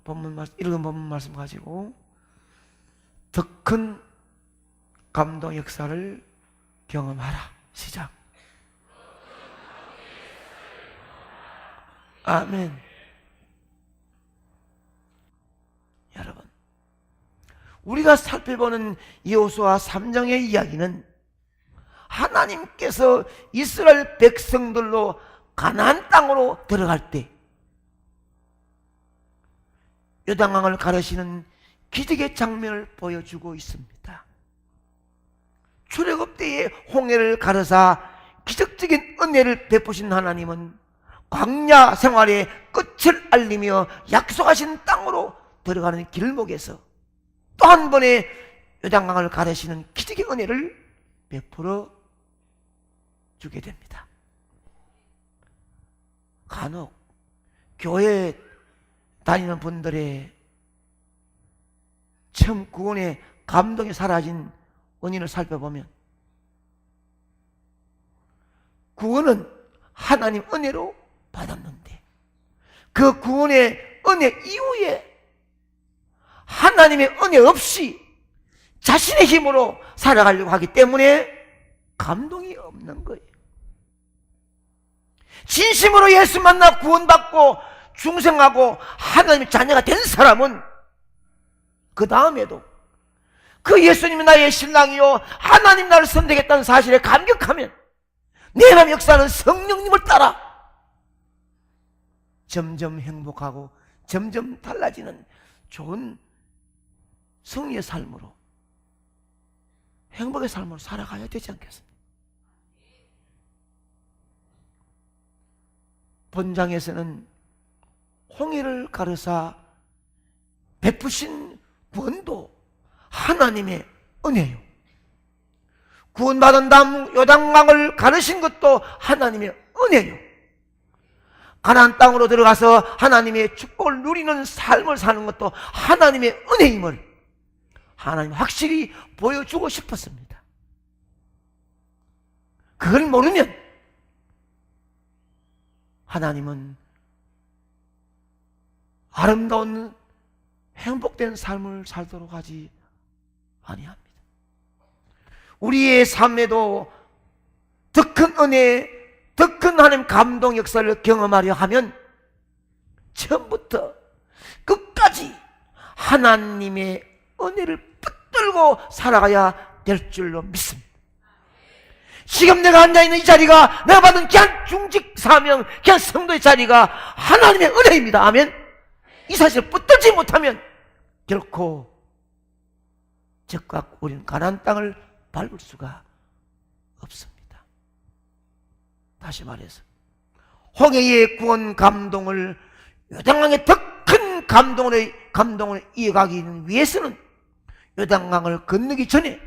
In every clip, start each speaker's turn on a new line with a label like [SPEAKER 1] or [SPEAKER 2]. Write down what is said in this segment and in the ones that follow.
[SPEAKER 1] 읽은 본문 말씀 가지고 더 큰 감동 역사를 경험하라. 시작. 아멘. 여러분, 우리가 살펴보는 여호수아 3장의 이야기는 하나님께서 이스라엘 백성들로 가나안 땅으로 들어갈 때 요단강을 가르시는 기적의 장면을 보여주고 있습니다. 출애굽 때에 홍해를 가르사 기적적인 은혜를 베푸신 하나님은 광야 생활의 끝을 알리며 약속하신 땅으로 들어가는 길목에서 또 한 번의 요단강을 가르시는 기적의 은혜를 베풀어 주게 됩니다. 간혹 교회 다니는 분들의 처음 구원의 감동이 사라진 원인을 살펴보면 구원은 하나님 은혜로 받았는데 그 구원의 은혜 이후에 하나님의 은혜 없이 자신의 힘으로 살아가려고 하기 때문에 감동이 없는 거예요. 진심으로 예수 만나 구원받고 중생하고 하나님의 자녀가 된 사람은 그 다음에도 그 예수님이 나의 신랑이요 하나님 나를 선택했다는 사실에 감격하면 내 안에 역사는 성령님을 따라 점점 행복하고 점점 달라지는 좋은 승리의 삶으로 행복의 삶으로 살아가야 되지 않겠습니까? 본장에서는 홍해를 가르사 베푸신 구원도 하나님의 은혜요, 구원받은 다음 요단강을 가르신 것도 하나님의 은혜요, 가나안 땅으로 들어가서 하나님의 축복을 누리는 삶을 사는 것도 하나님의 은혜임을 하나님 확실히 보여주고 싶었습니다. 그걸 모르면 하나님은 아름다운 행복된 삶을 살도록 하지 아니합니다. 우리의 삶에도 더 큰 은혜, 더 큰 하나님 감동 역사를 경험하려 하면 처음부터 끝까지 하나님의 은혜를 붙들고 살아가야 될 줄로 믿습니다. 지금 내가 앉아있는 이 자리가 내가 받은 귀한 중직 사명, 귀한 성도의 자리가 하나님의 은혜입니다. 아멘. 이 사실을 붙들지 못하면 결코 즉각 우리는 가나안 땅을 밟을 수가 없습니다. 다시 말해서 홍해의 구원 감동을 요단강의 더 큰 감동을 이어가기 위해서는 요단강을 건너기 전에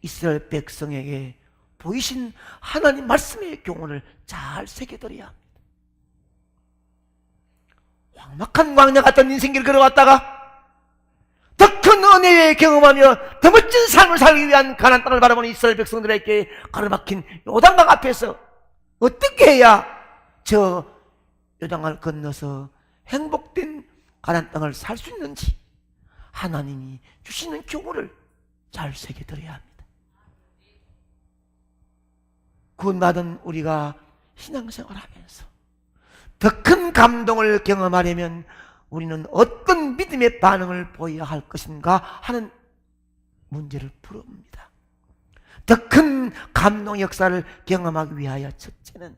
[SPEAKER 1] 이스라엘 백성에게 보이신 하나님 말씀의 교훈을 잘 새겨들어야 합니다. 황막한 광야 같은 인생길을 걸어왔다가 더 큰 은혜에 경험하며 더 멋진 삶을 살기 위한 가나안 땅을 바라보는 이스라엘 백성들에게 가로막힌 요단강 앞에서 어떻게 해야 저 요단강을 건너서 행복된 가나안 땅을 살 수 있는지 하나님이 주시는 교훈을 잘 새겨들어야 합니다. 구원받은 우리가 신앙생활하면서 더 큰 감동을 경험하려면 우리는 어떤 믿음의 반응을 보여야 할 것인가 하는 문제를 풀어봅니다. 더 큰 감동 역사를 경험하기 위하여 첫째는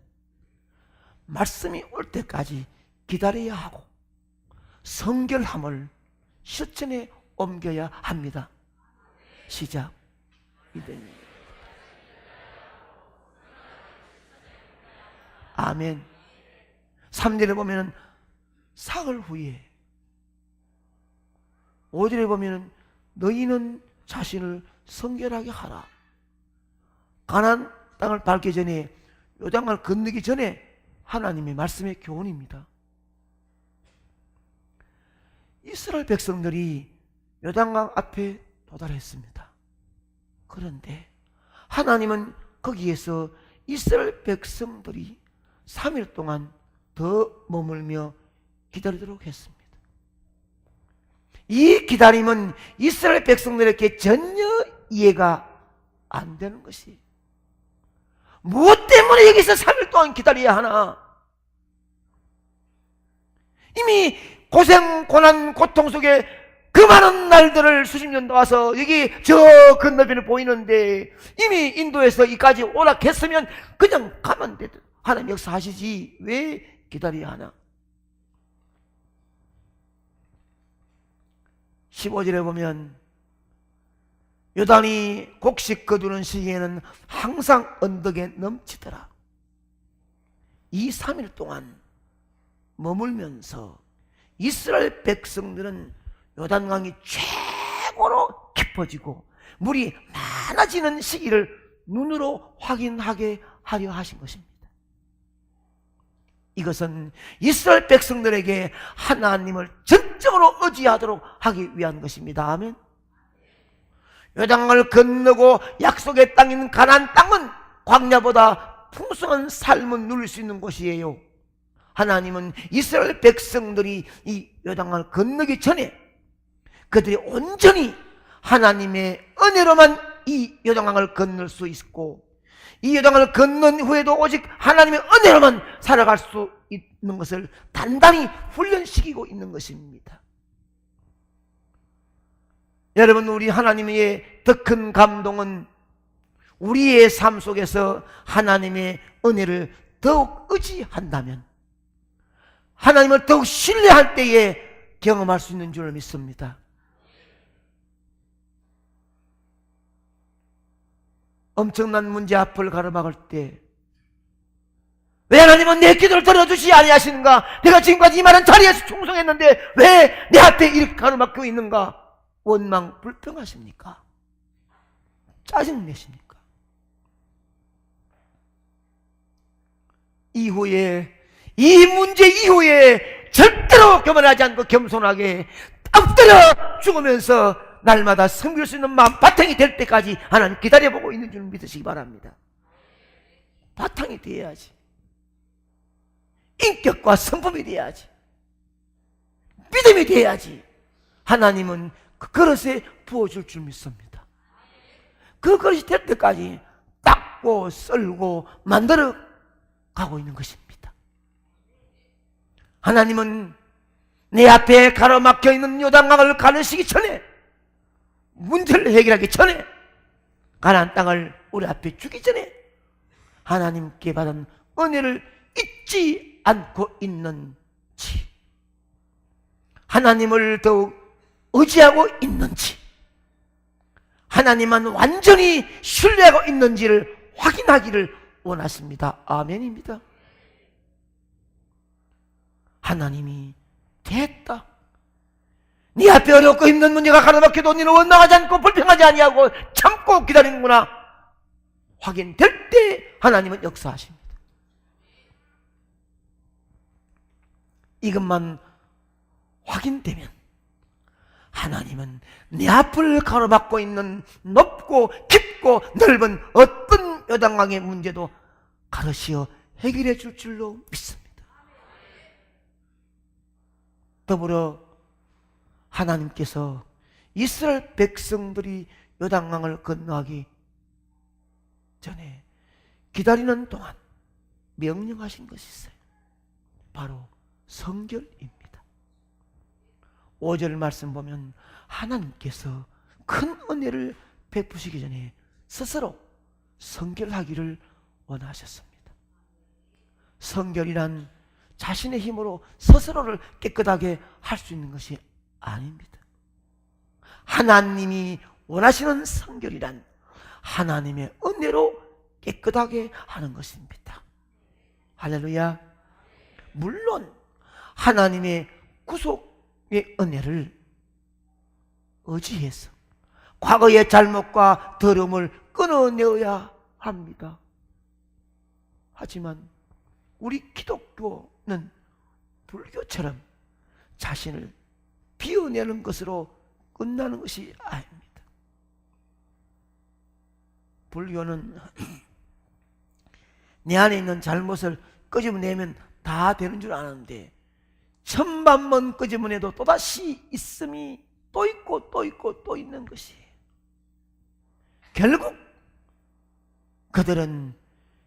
[SPEAKER 1] 말씀이 올 때까지 기다려야 하고 성결함을 실천에 옮겨야 합니다. 시작. 아멘. 3절에 보면 사흘 후에, 5절에 보면 너희는 자신을 성결하게 하라. 가나안 땅을 밟기 전에, 요단강을 건너기 전에 하나님의 말씀의 교훈입니다. 이스라엘 백성들이 요단강 앞에 도달했습니다. 그런데 하나님은 거기에서 이스라엘 백성들이 3일 동안 더 머물며 기다리도록 했습니다. 이 기다림은 이스라엘 백성들에게 전혀 이해가 안 되는 것이, 무엇 때문에 여기서 3일 동안 기다려야 하나? 이미 고생, 고난, 고통 속에 그 많은 날들을 수십 년 와서 여기 저 건너편에 보이는데 이미 인도에서 이까지 오락했으면 그냥 가면 되듯 하나님 역사하시지 왜 기다려야 하나? 15절에 보면 요단이 곡식 거두는 시기에는 항상 언덕에 넘치더라. 이 3일 동안 머물면서 이스라엘 백성들은 요단강이 최고로 깊어지고 물이 많아지는 시기를 눈으로 확인하게 하려 하신 것입니다. 이것은 이스라엘 백성들에게 하나님을 전적으로 의지하도록 하기 위한 것입니다. 아멘. 요단강을 건너고 약속의 땅인 가나안 땅은 광야보다 풍성한 삶을 누릴 수 있는 곳이에요. 하나님은 이스라엘 백성들이 이 요단강을 건너기 전에 그들이 온전히 하나님의 은혜로만 이 요단강을 건널 수 있고, 이 요단강을 건넌 후에도 오직 하나님의 은혜로만 살아갈 수 있는 것을 단단히 훈련시키고 있는 것입니다. 여러분, 우리 하나님의 더 큰 감동은 우리의 삶 속에서 하나님의 은혜를 더욱 의지한다면, 하나님을 더욱 신뢰할 때에 경험할 수 있는 줄 믿습니다. 엄청난 문제 앞을 가로막을 때 왜 하나님은 내 기도를 들어주시 아니하시는가? 내가 지금까지 이 많은 자리에서 충성했는데 왜 내 앞에 이렇게 가로막고 있는가? 원망 불평하십니까? 짜증내십니까? 이후에, 이 문제 이후에 절대로 교만하지 않고 겸손하게 엎드려 죽으면서 날마다 섬길 수 있는 마음 바탕이 될 때까지 하나님 기다려보고 있는 줄 믿으시기 바랍니다. 바탕이 되어야지. 인격과 성품이 돼야지. 믿음이 돼야지. 하나님은 그 그릇에 부어줄 줄 믿습니다. 그 그릇이 될 때까지 닦고 썰고 만들어 가고 있는 것입니다. 하나님은 내 앞에 가로막혀 있는 요단강을 가르시기 전에, 문제를 해결하기 전에, 가나안 땅을 우리 앞에 주기 전에 하나님께 받은 은혜를 잊지 않고 있는지, 하나님을 더욱 의지하고 있는지, 하나님만 완전히 신뢰하고 있는지를 확인하기를 원하십니다. 아멘입니다. 하나님이 됐다, 네 앞에 어렵고 힘든 문제가 가로막혀도 너는 원망하지 않고 불평하지 아니하고 참고 기다리는구나 확인될 때 하나님은 역사하십니다. 이것만 확인되면 하나님은 내 앞을 가로막고 있는 높고 깊고 넓은 어떤 요단강의 문제도 가르시어 해결해 줄 줄로 믿습니다. 더불어 하나님께서 이스라엘 백성들이 요단강을 건너가기 전에 기다리는 동안 명령하신 것이 있어요. 바로 성결입니다. 5절 말씀 보면 하나님께서 큰 은혜를 베푸시기 전에 스스로 성결하기를 원하셨습니다. 성결이란 자신의 힘으로 스스로를 깨끗하게 할 수 있는 것이 아닙니다. 하나님이 원하시는 성결이란 하나님의 은혜로 깨끗하게 하는 것입니다. 할렐루야. 물론 하나님의 구속의 은혜를 의지해서 과거의 잘못과 더러움을 끊어내어야 합니다. 하지만 우리 기독교는 불교처럼 자신을 비워내는 것으로 끝나는 것이 아닙니다. 불교는 내 안에 있는 잘못을 끄집어내면 다 되는 줄 아는데 1000번 끄집어내도 또다시 있음이 또 있고 또 있고 또 있는 것이, 결국 그들은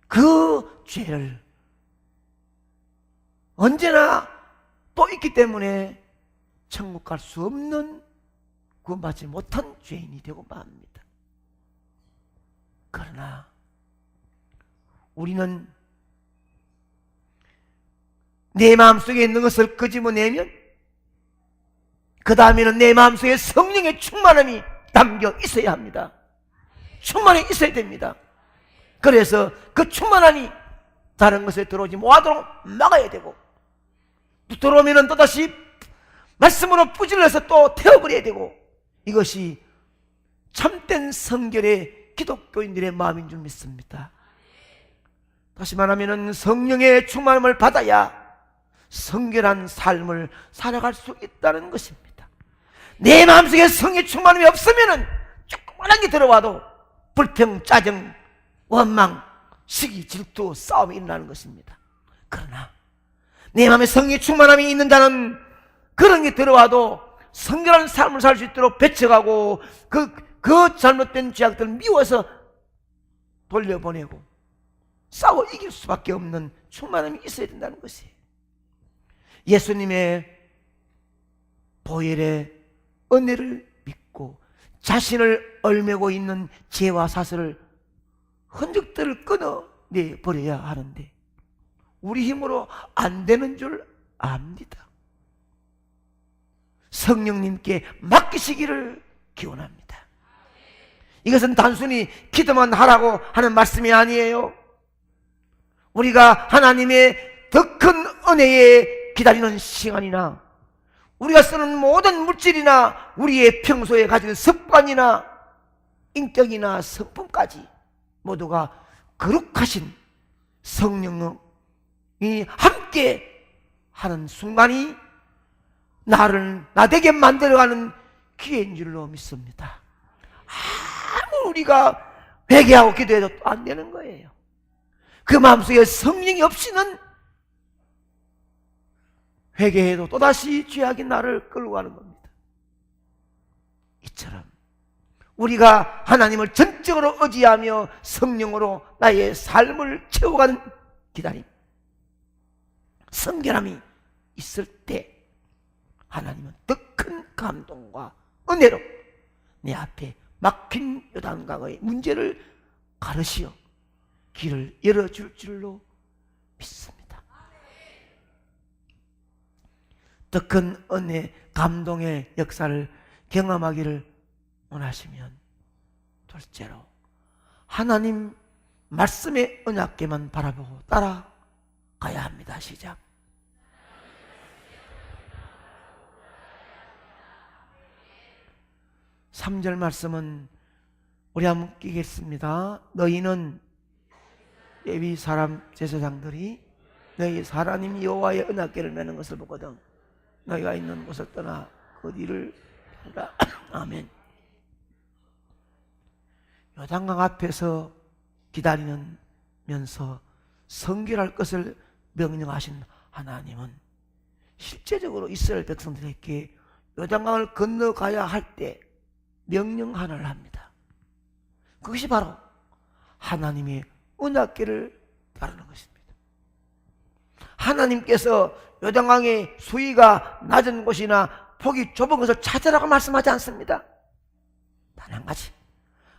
[SPEAKER 1] 그 죄를 언제나 또 있기 때문에 천국 갈 수 없는, 구원받지 못한 죄인이 되고 맙니다. 그러나 우리는 내 마음속에 있는 것을 끄집어내면 그 다음에는 내 마음속에 성령의 충만함이 담겨 있어야 합니다. 충만이 있어야 됩니다. 그래서 그 충만함이 다른 것에 들어오지 못하도록 막아야 되고, 들어오면 또다시 말씀으로 뿌질러서 또 태워버려야 되고, 이것이 참된 성결의 기독교인들의 마음인 줄 믿습니다. 다시 말하면 성령의 충만함을 받아야 성결한 삶을 살아갈 수 있다는 것입니다. 내 마음속에 성의 충만함이 없으면 조그만한 게 들어와도 불평, 짜증, 원망, 시기, 질투, 싸움이 일어나는 것입니다. 그러나 내 마음에 성의 충만함이 있는 자는 그런 게 들어와도 성결한 삶을 살 수 있도록 배척하고 그 잘못된 죄악들을 미워서 돌려보내고 싸워 이길 수밖에 없는 충만함이 있어야 된다는 것이에요. 예수님의 보혈의 은혜를 믿고 자신을 얽매고 있는 죄와 사슬을, 흔적들을 끊어내버려야 하는데 우리 힘으로 안 되는 줄 압니다. 성령님께 맡기시기를 기원합니다. 이것은 단순히 기도만 하라고 하는 말씀이 아니에요. 우리가 하나님의 더 큰 은혜에 기다리는 시간이나 우리가 쓰는 모든 물질이나 우리의 평소에 가진 습관이나 인격이나 성품까지 모두가 거룩하신 성령이 함께 하는 순간이 나를 나되게 만들어가는 기회인 줄로 믿습니다. 아무 우리가 회개하고 기도해도 또 안 되는 거예요. 그 마음속에 성령이 없이는 회개해도 또다시 죄악이 나를 끌고 가는 겁니다. 이처럼 우리가 하나님을 전적으로 의지하며 성령으로 나의 삶을 채워가는 기다림, 성결함이 있을 때 하나님은 더 큰 감동과 은혜로 내 앞에 막힌 요단강의 문제를 가르시어 길을 열어줄 줄로 믿습니다. 더 큰 은혜, 감동의 역사를 경험하기를 원하시면 둘째로 하나님 말씀의 언약궤만 바라보고 따라가야 합니다. 시작. 3절 말씀은 우리 한번 끼겠습니다. 너희는 예비 사람 제사장들이 너희 하나님 여호와의 언약궤를 메는 것을 보거든 너희가 있는 곳을 떠나 그 뒤를 하라. 아멘. 요단강 앞에서 기다리면서 성결할 것을 명령하신 하나님은 실제적으로 이스라엘 백성들에게 요단강을 건너가야 할 때 명령 하나를 합니다. 그것이 바로 하나님의 언약궤를 따르는 것입니다. 하나님께서 요단강의 수위가 낮은 곳이나 폭이 좁은 것을 찾으라고 말씀하지 않습니다. 단 한 가지,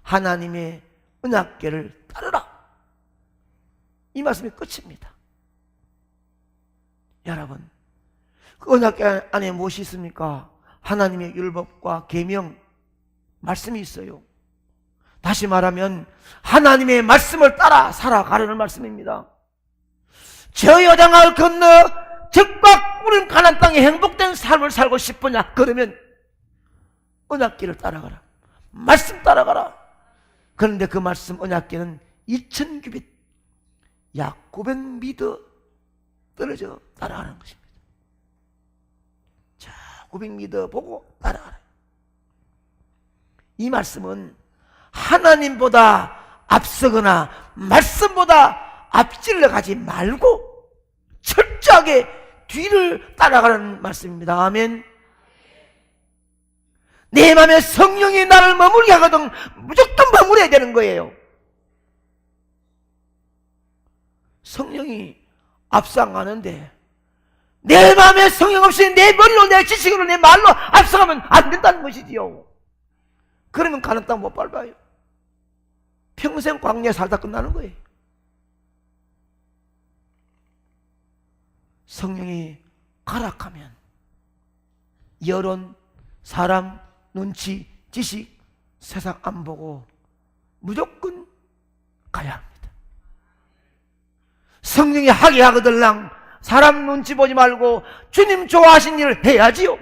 [SPEAKER 1] 하나님의 언약궤를 따르라, 이 말씀이 끝입니다. 여러분, 그 언약궤 안에 무엇이 있습니까? 하나님의 율법과 계명, 말씀이 있어요. 다시 말하면 하나님의 말씀을 따라 살아가려는 말씀입니다. 저 요단강을 건너 적박 우린 가나안 땅에 행복된 삶을 살고 싶으냐? 그러면 언약궤를 따라가라. 말씀 따라가라. 그런데 그 말씀 언약궤는 2000규빗, 약 900m 떨어져 따라가는 것입니다. 자, 900m 보고 따라가라. 이 말씀은 하나님보다 앞서거나 말씀보다 앞질러 가지 말고 철저하게 뒤를 따라가는 말씀입니다. 아멘. 내 마음에 성령이 나를 머물게 하거든 무조건 머물러야 되는 거예요. 성령이 앞서가는데 내 마음에 성령 없이 내 머리로 내 지식으로 내 말로 앞서가면 안 된다는 것이지요. 그러면 가는 땅 못 밟아요. 평생 광야에 살다 끝나는 거예요. 성령이 가락하면 여론, 사람, 눈치, 지식, 세상 안 보고 무조건 가야 합니다. 성령이 하게 하거들랑 사람 눈치 보지 말고 주님 좋아하신 일을 해야지요.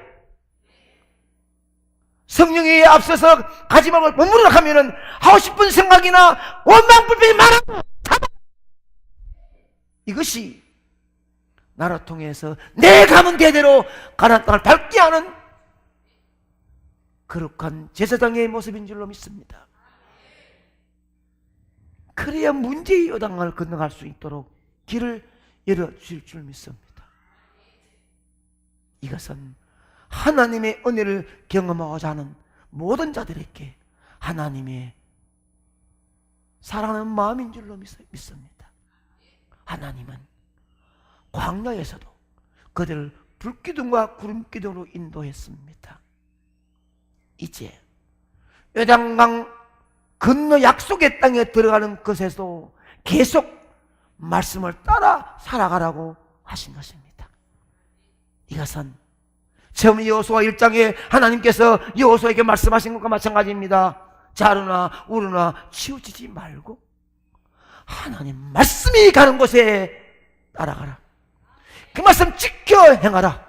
[SPEAKER 1] 성령이 앞서서 가지 말고 머무르라 하면은 하고 싶은 생각이나 원망 불평이 많아. 이것이 나를 통해서 내 가문 대대로 가나안 땅을 밟게 하는 거룩한 제사장의 모습인 줄로 믿습니다. 그래야 문제의 요단강을 건너갈 수 있도록 길을 열어주실 줄 믿습니다. 이것은 하나님의 은혜를 경험하고자 하는 모든 자들에게 하나님의 사랑하는 마음인 줄로 믿습니다. 하나님은 광야에서도 그들을 불기둥과 구름기둥으로 인도했습니다. 이제 요단강 건너 약속의 땅에 들어가는 것에도 계속 말씀을 따라 살아가라고 하신 것입니다. 이것은 처음 여호수아 1장에 하나님께서 여호수아에게 말씀하신 것과 마찬가지입니다. 자르나 우르나 치우치지 말고 하나님 말씀이 가는 곳에 따라가라. 그 말씀 지켜 행하라.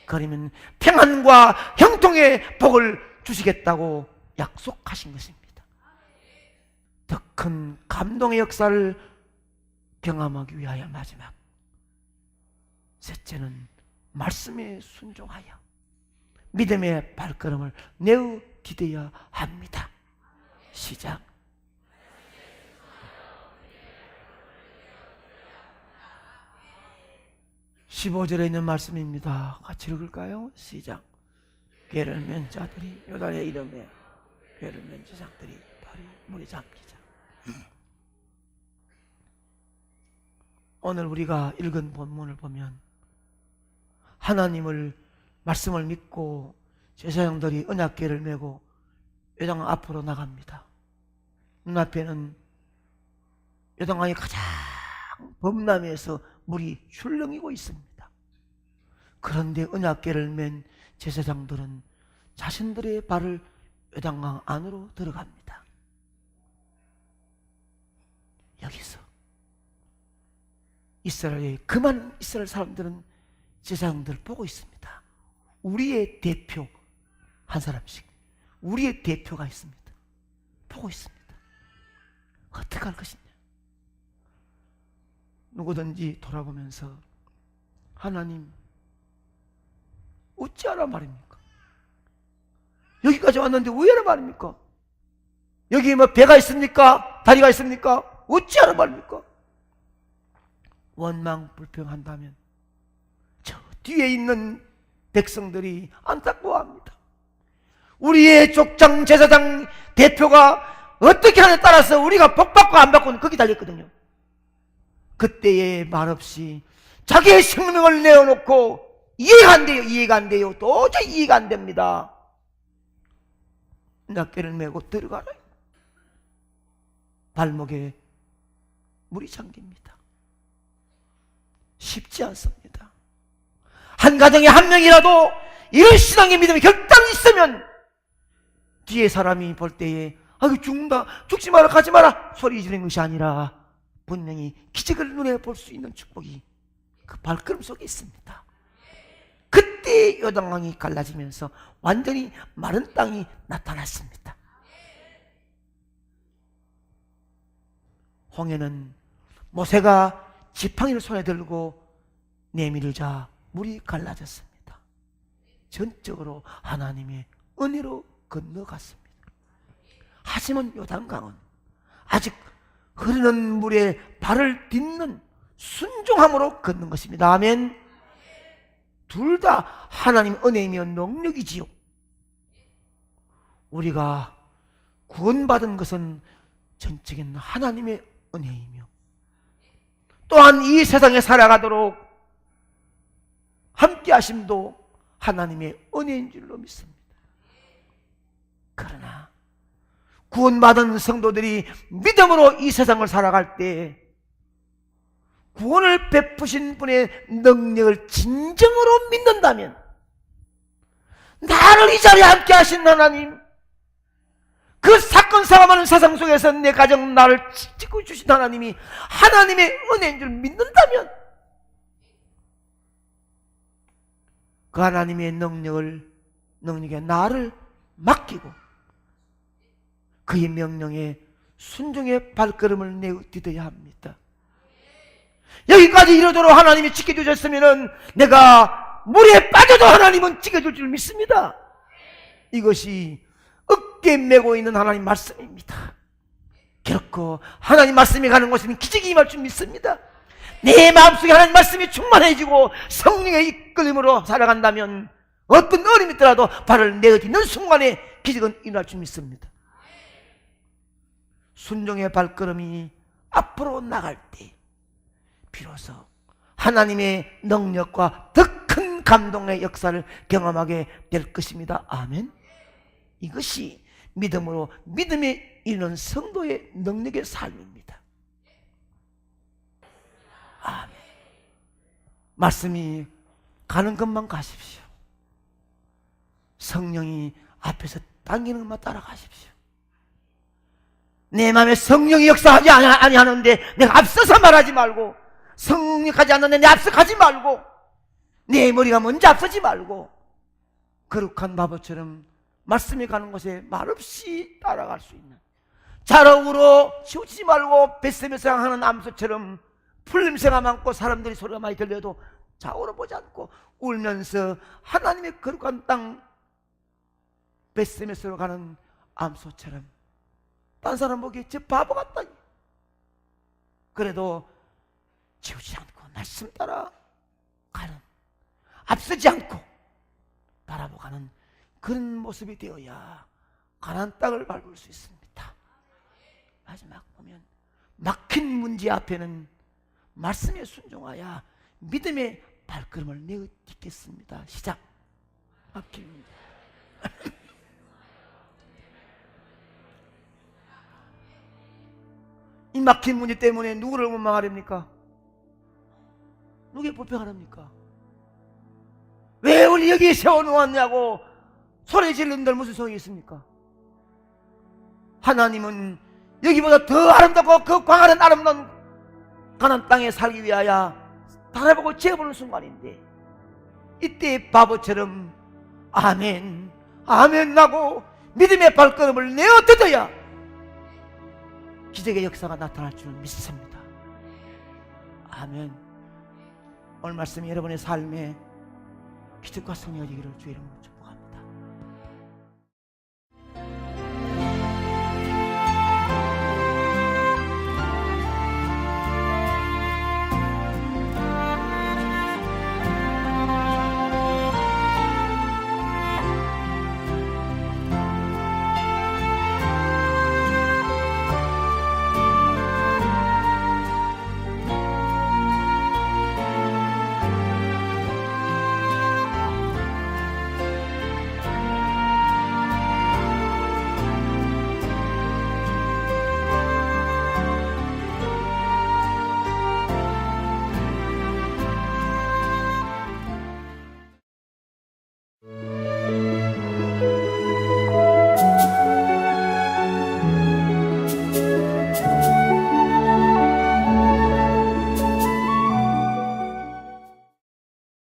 [SPEAKER 1] 그러면 평안과 형통의 복을 주시겠다고 약속하신 것입니다. 더 큰 감동의 역사를 경험하기 위하여 마지막 셋째는 말씀에 순종하여 믿음의 발걸음을 내어 디뎌야 합니다. 시작. 15절에 있는 말씀입니다. 같이 읽을까요? 시작. 괴를 맨 자들이 요단의 이름에 괴를 맨 제사장들이 발이 물에 잠기자. 오늘 우리가 읽은 본문을 보면 하나님을 말씀을 믿고 제사장들이 언약궤를 메고 요단 앞으로 나갑니다. 눈앞에는 요단강이 가장 범람해서 물이 출렁이고 있습니다. 그런데 언약궤를 맨 제사장들은 자신들의 발을 요단강 안으로 들어갑니다. 여기서 그만 이스라엘 사람들은 제사장들을 보고 있습니다. 우리의 대표 한 사람씩, 우리의 대표가 있습니다. 보고 있습니다. 어떻게 할 것이냐. 누구든지 돌아보면서 하나님 어찌하라 말입니까? 여기까지 왔는데 왜 하라 말입니까? 여기 뭐 배가 있습니까? 다리가 있습니까? 어찌하라 말입니까? 원망 불평한다면 저 뒤에 있는 백성들이 안타까워합니다. 우리의 족장 제사장 대표가 어떻게 하느냐에 따라서 우리가 복받고 안 받고는 거기 달렸거든요. 그때에 말없이 자기의 생명을 내어놓고 이해가 안 돼요. 이해가 안 돼요. 도저히 이해가 안 됩니다. 낱개를 메고 들어가라. 발목에 물이 잠깁니다. 쉽지 않습니다. 한 가정에 한 명이라도 이런 신앙의 믿음이 결단이 있으면 뒤에 사람이 볼 때에 아유 죽는다, 죽지 마라, 가지 마라 소리 지르는 것이 아니라 분명히 기적을 눈에 볼 수 있는 축복이 그 발걸음 속에 있습니다. 그때 요단강이 갈라지면서 완전히 마른 땅이 나타났습니다. 홍해는 모세가 지팡이를 손에 들고 내밀자 물이 갈라졌습니다. 전적으로 하나님의 은혜로 건너갔습니다. 하지만 요단강은 아직 흐르는 물에 발을 딛는 순종함으로 걷는 것입니다. 아멘. 둘 다 하나님 은혜이며 능력이지요. 우리가 구원받은 것은 전적인 하나님의 은혜이며 또한 이 세상에 살아가도록 함께 하심도 하나님의 은혜인 줄로 믿습니다. 그러나 구원받은 성도들이 믿음으로 이 세상을 살아갈 때 구원을 베푸신 분의 능력을 진정으로 믿는다면 나를 이 자리에 함께 하신 하나님, 그 사건 사고하는 세상 속에서 내 가정 나를 지키고 주신 하나님이 하나님의 은혜인 줄 믿는다면 그 하나님의 능력에 나를 맡기고 그의 명령에 순종의 발걸음을 내딛어야 합니다. 여기까지 이르도록 하나님이 지켜주셨으면 내가 물에 빠져도 하나님은 지켜줄 줄 믿습니다. 이것이 어깨에 메고 있는 하나님 말씀입니다. 결코 하나님 말씀이 가는 곳에는 기적이 임할 줄 믿습니다. 내 마음속에 하나님 말씀이 충만해지고 성령의 이끌림으로 살아간다면 어떤 어려움이 있더라도 발을 내딛는 순간에 기적은 일어날 줄 믿습니다. 순종의 발걸음이 앞으로 나갈 때 비로소 하나님의 능력과 더 큰 감동의 역사를 경험하게 될 것입니다. 아멘. 이것이 믿음으로 믿음에 이르는 성도의 능력의 삶입니다. 아멘. 말씀이 가는 것만 가십시오. 성령이 앞에서 당기는 것만 따라가십시오. 내 마음에 성령이 역사하지 아니하는데 내가 앞서서 말하지 말고, 성령이 가지 않는데 내 앞서 가지 말고, 내 머리가 먼저 앞서지 말고 거룩한 바보처럼 말씀이 가는 곳에 말없이 따라갈 수 있는, 자력으로 치우치지 말고 뱃샘에서 하는 암소처럼 풀림새가 많고 사람들이 소리가 많이 들려도 좌우로 보지 않고 울면서 하나님의 거룩한 땅 뱃샘에서 가는 암소처럼 딴 사람 보기에 저 바보 같다. 그래도 치우치지 않고 말씀 따라 가는, 앞서지 않고 바라보고 가는 그런 모습이 되어야 가나안 땅을 밟을 수 있습니다. 마지막 보면 막힌 문제 앞에는 말씀에 순종하여 믿음의 발걸음을 내딛겠습니다. 시작. 막힌 문제. 이 막힌 문제 때문에 누구를 원망하렵니까? 누구에 불평하렵니까? 왜 우리 여기 세워놓았냐고 소리 지르는들 무슨 소용이 있습니까? 하나님은 여기보다 더 아름답고 그 광활한 아름다운 가나안 땅에 살기 위하여 바라보고 재보는 순간인데, 이때 바보처럼 아멘 아멘 하고 믿음의 발걸음을 내어뜯어야 기적의 역사가 나타날 줄 믿습니다. 아멘. 오늘 말씀이 여러분의 삶에 기적과 성령이 되기를 주의 이름으로